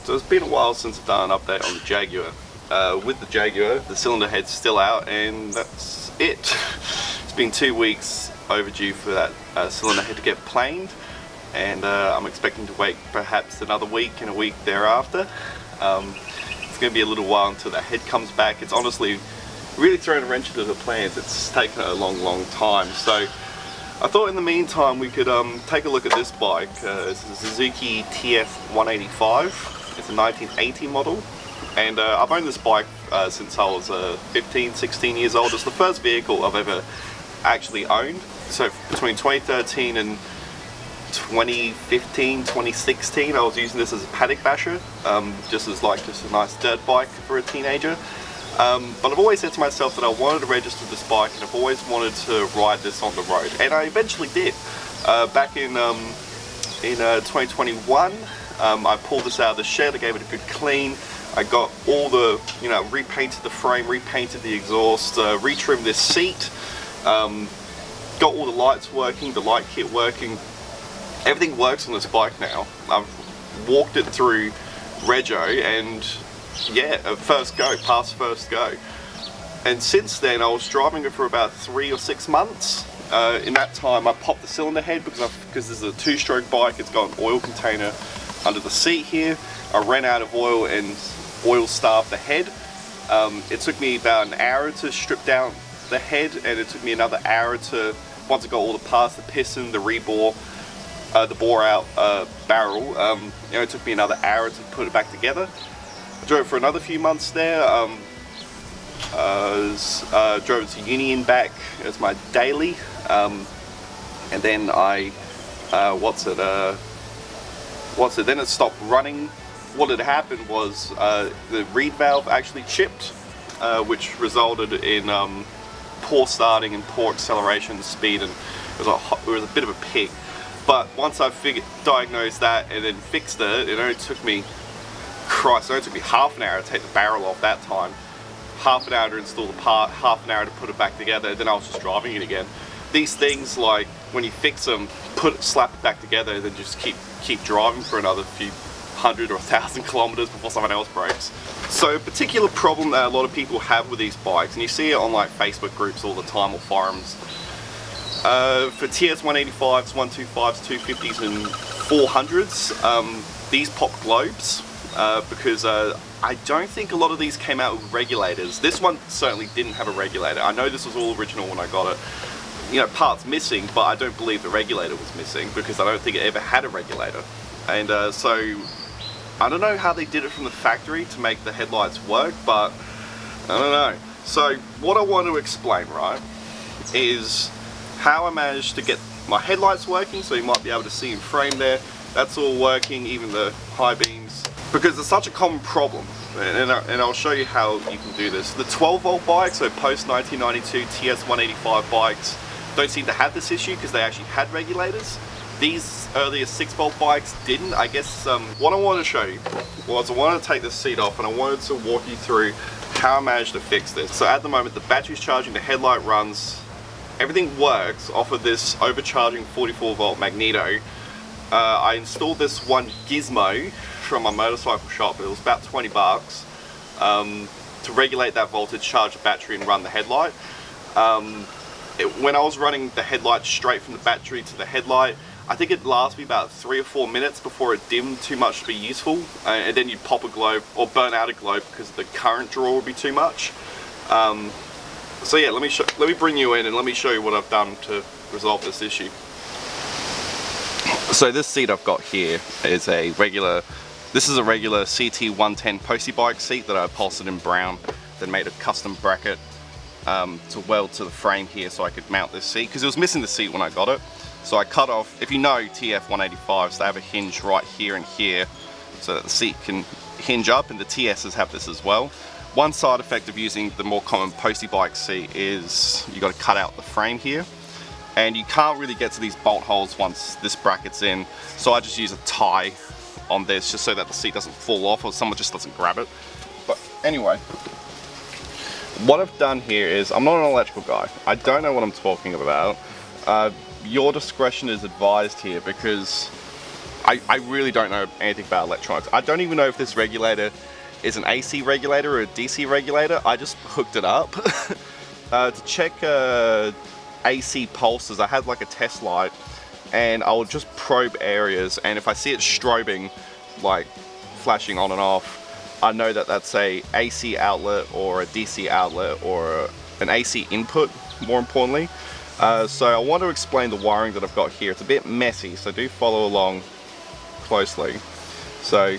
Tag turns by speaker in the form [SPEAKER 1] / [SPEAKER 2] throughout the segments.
[SPEAKER 1] So it's been a while since I've done an update on the Jaguar. With the Jaguar, the cylinder head's still out, and that's it. It's been 2 weeks overdue for that cylinder head to get planed, and I'm expecting to wait perhaps another week and a week thereafter. It's going to be a little while until that head comes back. It's honestly really thrown a wrench into the plans. It's taken a long time. So I thought in the meantime we could take a look at this bike. It's a Suzuki TS185. It's a 1980 model, and I've owned this bike since I was 15, 16 years old. It's the first vehicle I've ever actually owned. So between 2013 and 2015, 2016, I was using this as a paddock basher, just as a nice dirt bike for a teenager. But I've always said to myself that I wanted to register this bike, and I've always wanted to ride this on the road, and I eventually did. Back in 2021, I pulled this out of the shed. I gave it a good clean. I got all the, repainted the frame, repainted the exhaust, retrimmed this seat, got all the lights working, the light kit working. Everything works on this bike now. I've walked it through rego, and yeah, passed first go. And since then, I was driving it for about 3 or 6 months. In that time, I popped the cylinder head because this is a 2-stroke bike. It's got an oil container under the seat here. I ran out of oil and oil starved the head. It took me about an hour to strip down the head, and it took me another hour to, once I got all the parts, the piston, the rebore, the bore out barrel, it took me another hour to put it back together. I drove for another few months there. Drove it to Union back as my daily, and then then it stopped running. What had happened was the reed valve actually chipped, which resulted in poor starting and poor acceleration speed, and it was a bit of a pig. But once I diagnosed that and then fixed it, it only took me half an hour to take the barrel off that time, half an hour to install the part, half an hour to put it back together, then I was just driving it again. These things, like when you fix them, slap it back together, then just keep driving for another few 100 or 1,000 kilometers before someone else breaks. So a particular problem that a lot of people have with these bikes, and you see it on like Facebook groups all the time or forums, for TS185s, 125s, 250s and 400s, these pop globes, because I don't think a lot of these came out with regulators. This one certainly didn't have a regulator. I know this was all original when I got it. Parts missing, but I don't believe the regulator was missing because I don't think it ever had a regulator. And so I don't know how they did it from the factory to make the headlights work, but I don't know. So what I want to explain, right, is how I managed to get my headlights working. So you might be able to see in frame there, that's all working, even the high beams, because it's such a common problem. And I'll show you how you can do this. The 12-volt bikes, so post 1992 TS185 bikes, don't seem to have this issue because they actually had regulators. These earlier 6-volt bikes didn't. I guess what I wanted to show you was I wanted to take this seat off, and I wanted to walk you through how I managed to fix this. So at the moment the battery's charging, the headlight runs, everything works off of this overcharging 44-volt magneto. I installed this one gizmo from my motorcycle shop. It was about 20 bucks to regulate that voltage, charge the battery and run the headlight. When I was running the headlight straight from the battery to the headlight, I think it lasted me about 3 or 4 minutes before it dimmed too much to be useful, and then you'd pop a globe or burn out a globe because the current draw would be too much. So yeah, let me bring you in and let me show you what I've done to resolve this issue. So this seat I've got here is a regular CT110 postie bike seat that I upholstered in brown, then made a custom bracket to weld to the frame here so I could mount this seat, because it was missing the seat when I got it. So I cut off, if you know TF185s, they have a hinge right here and here so that the seat can hinge up, and the TSs have this as well. One side effect of using the more common postie bike seat is you got to cut out the frame here, and you can't really get to these bolt holes once this bracket's in, so I just use a tie on this just so that the seat doesn't fall off or someone just doesn't grab it. But anyway, what I've done here is, I'm not an electrical guy, I don't know what I'm talking about. Your discretion is advised here, because I really don't know anything about electronics. I don't even know if this regulator is an AC regulator or a DC regulator. I just hooked it up to check AC pulses. I had like a test light, and I will just probe areas, and if I see it strobing, like flashing on and off, I know that that's a AC outlet or a DC outlet or an AC input, more importantly. So I want to explain the wiring that I've got here. It's a bit messy, so do follow along closely. So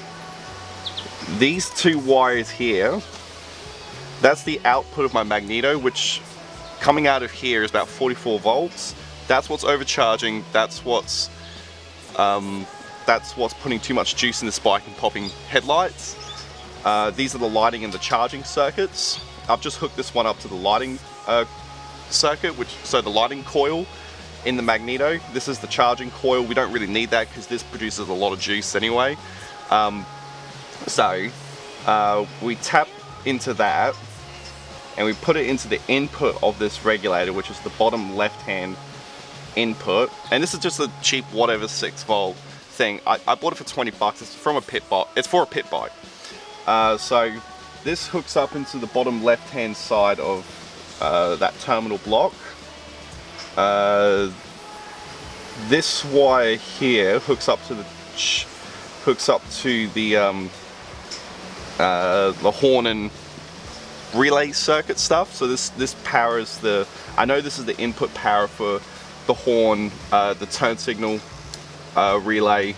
[SPEAKER 1] these two wires here, that's the output of my magneto, which coming out of here is about 44 volts. That's what's overcharging. That's what's putting too much juice in this bike and popping headlights. These are the lighting and the charging circuits. I've just hooked this one up to the lighting circuit, so the lighting coil in the magneto. This is the charging coil. We don't really need that because this produces a lot of juice anyway. So we tap into that and we put it into the input of this regulator, which is the bottom left hand input. And this is just a cheap whatever 6 volt thing. I bought it for 20 bucks. It's from a pit bike. It's for a pit bike. So this hooks up into the bottom left hand side of that terminal block. This wire here hooks up to the horn and relay circuit stuff. So this powers the, I know this is the input power for the horn, the turn signal, relay.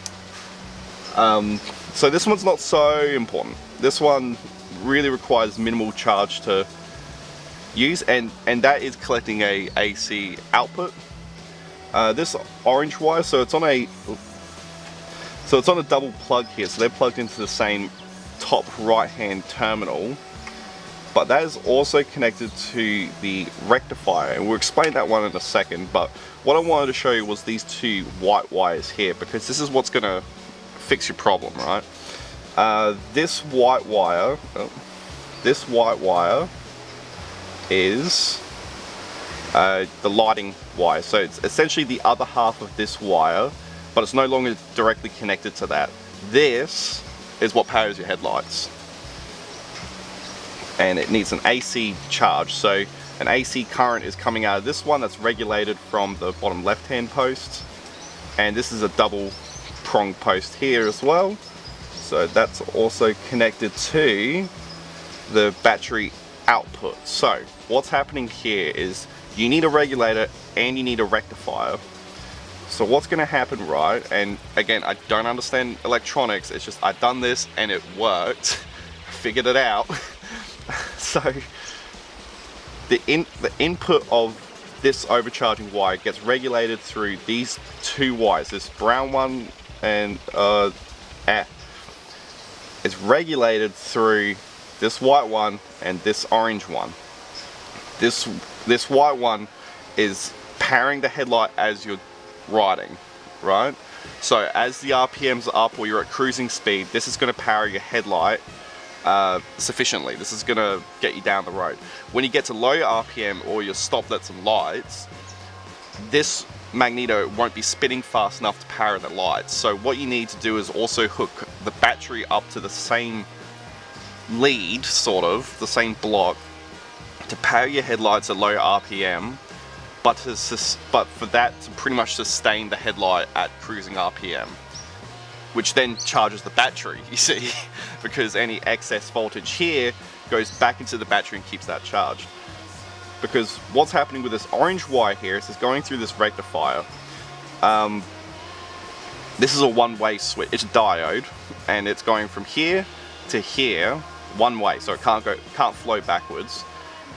[SPEAKER 1] So this one's not so important. This one really requires minimal charge to use, and that is collecting a AC output. This orange wire, so it's on a double plug here, so they're plugged into the same top right hand terminal, but that is also connected to the rectifier, and we'll explain that one in a second. But what I wanted to show you was these two white wires here, because this is what's going to fix your problem, right? This white wire is the lighting wire, so it's essentially the other half of this wire, but it's no longer directly connected to that. This is what powers your headlights, and it needs an AC charge. So an AC current is coming out of this one that's regulated from the bottom left hand post, and this is a double prong post here as well, so that's also connected to the battery output. So what's happening here is you need a regulator and you need a rectifier. So what's going to happen, right, and again, I don't understand electronics, it's just I've done this and it worked, figured it out. So the input of this overcharging wire gets regulated through these two wires. This brown one and it's regulated through this white one and this orange one. This white one is powering the headlight as you're riding, right? So as the RPMs are up or you're at cruising speed, this is going to power your headlight sufficiently. This is going to get you down the road. When you get to low RPM or your stoplets and lights, this magneto won't be spinning fast enough to power the lights. So what you need to do is also hook the battery up to the same lead, sort of, the same block, to power your headlights at low RPM, but for that to pretty much sustain the headlight at cruising RPM, which then charges the battery, you see, because any excess voltage here goes back into the battery and keeps that charged. Because what's happening with this orange wire here is it's going through this rectifier. This is a one-way switch, it's a diode, and it's going from here to here, one way, so it can't flow backwards.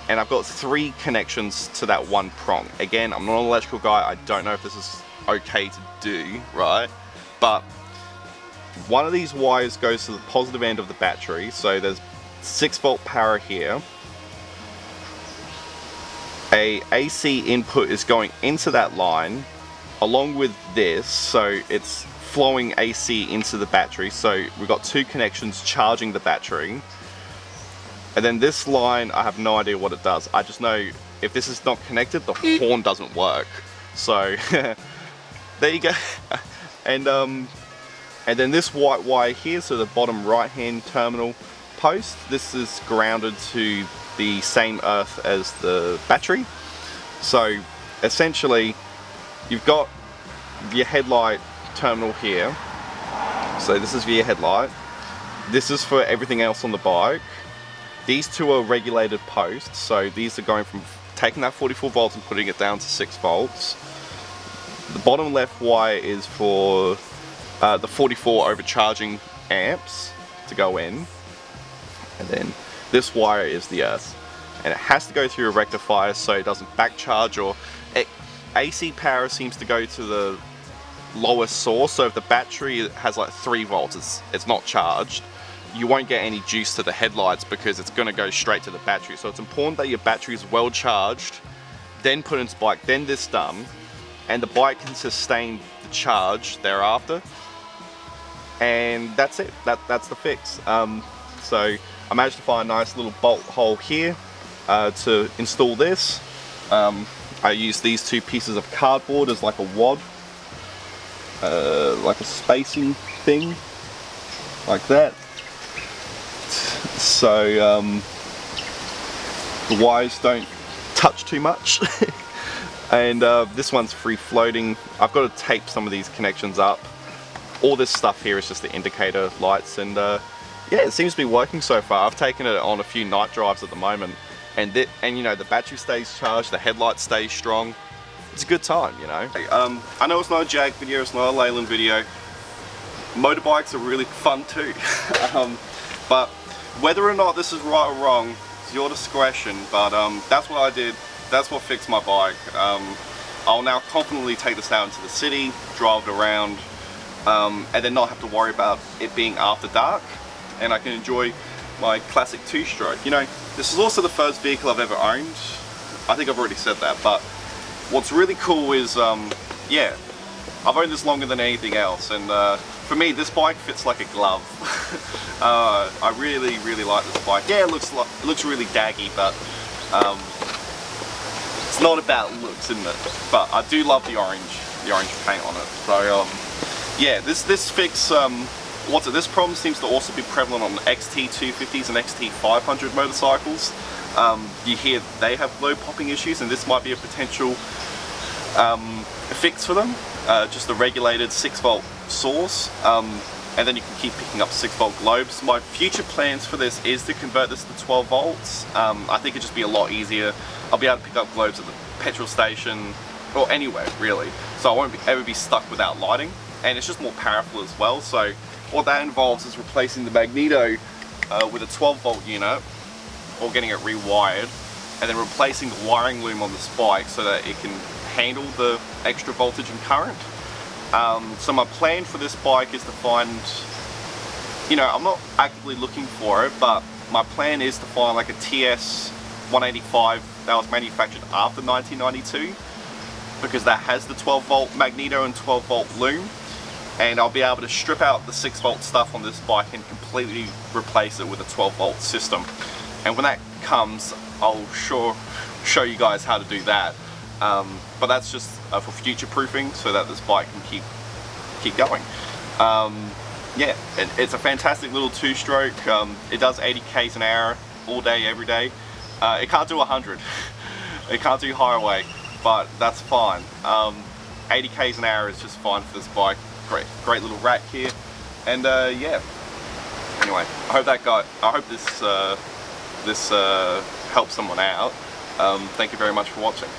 [SPEAKER 1] And I've got 3 connections to that one prong. Again, I'm not an electrical guy, I don't know if this is okay to do, right? But one of these wires goes to the positive end of the battery, so there's 6 volt power here. A AC input is going into that line along with this, so it's flowing AC into the battery. So we've got 2 connections charging the battery. And then this line, I have no idea what it does. I just know if this is not connected, the horn doesn't work. So there you go. And And then this white wire here, so the bottom right hand terminal post, this is grounded to the same earth as the battery. So essentially you've got your headlight terminal here. So this is for your headlight. This is for everything else on the bike. These two are regulated posts, so these are going from taking that 44 volts and putting it down to 6 volts. The bottom left wire is for the 44 overcharging amps to go in, and then this wire is the earth, and it has to go through a rectifier so it doesn't backcharge, or AC power seems to go to the lowest source. So if the battery has like 3 volts, it's not charged, you won't get any juice to the headlights because it's going to go straight to the battery. So it's important that your battery is well charged, then put into bike, then this done, and the bike can sustain the charge thereafter. And that's it. That's the fix. So I managed to find a nice little bolt hole here to install this. I used these 2 pieces of cardboard as like a wad, like a spacing thing, like that. So the wires don't touch too much. And this one's free floating. I've got to tape some of these connections up. All this stuff here is just the indicator lights, and yeah, it seems to be working so far. I've taken it on a few night drives at the moment, and you know, the battery stays charged, the headlight stays strong. It's a good time, you know. I know it's not a Jag video, it's not a Leyland video. Motorbikes are really fun too. But whether or not this is right or wrong, it's your discretion. But that's what I did. That's what fixed my bike. I'll now confidently take this out into the city, drive it around, and then not have to worry about it being after dark, and I can enjoy my classic 2-stroke. You know, this is also the first vehicle I've ever owned. I think I've already said that, but what's really cool is, yeah, I've owned this longer than anything else, and for me, this bike fits like a glove. I really, really like this bike. Yeah, it looks really daggy, but it's not about looks, isn't it? But I do love the orange paint on it. So yeah, this fix, this problem seems to also be prevalent on XT250s and XT500 motorcycles. You hear they have low popping issues, and this might be a potential fix for them. Just a regulated 6-volt source, and then you can keep picking up 6-volt globes. My future plans for this is to convert this to 12 volts. I think it'd just be a lot easier. I'll be able to pick up globes at the petrol station, or anywhere really, so I won't ever be stuck without lighting, and it's just more powerful as well. So what that involves is replacing the magneto with a 12-volt unit, or getting it rewired, and then replacing the wiring loom on this bike so that it can handle the extra voltage and current. So my plan for this bike is to find, you know, I'm not actively looking for it, but my plan is to find like a TS185 that was manufactured after 1992, because that has the 12-volt magneto and 12-volt loom, and I'll be able to strip out the 6-volt stuff on this bike and completely replace it with a 12-volt system. And when that comes, I'll show you guys how to do that. But that's just for future proofing, so that this bike can keep going. Yeah, it's a fantastic little 2-stroke. It does 80 k's an hour all day, every day. It can't do 100. It can't do highway, but that's fine. 80 k's an hour is just fine for this bike. Great little rack here, and yeah. Anyway, I hope this helps someone out. Thank you very much for watching.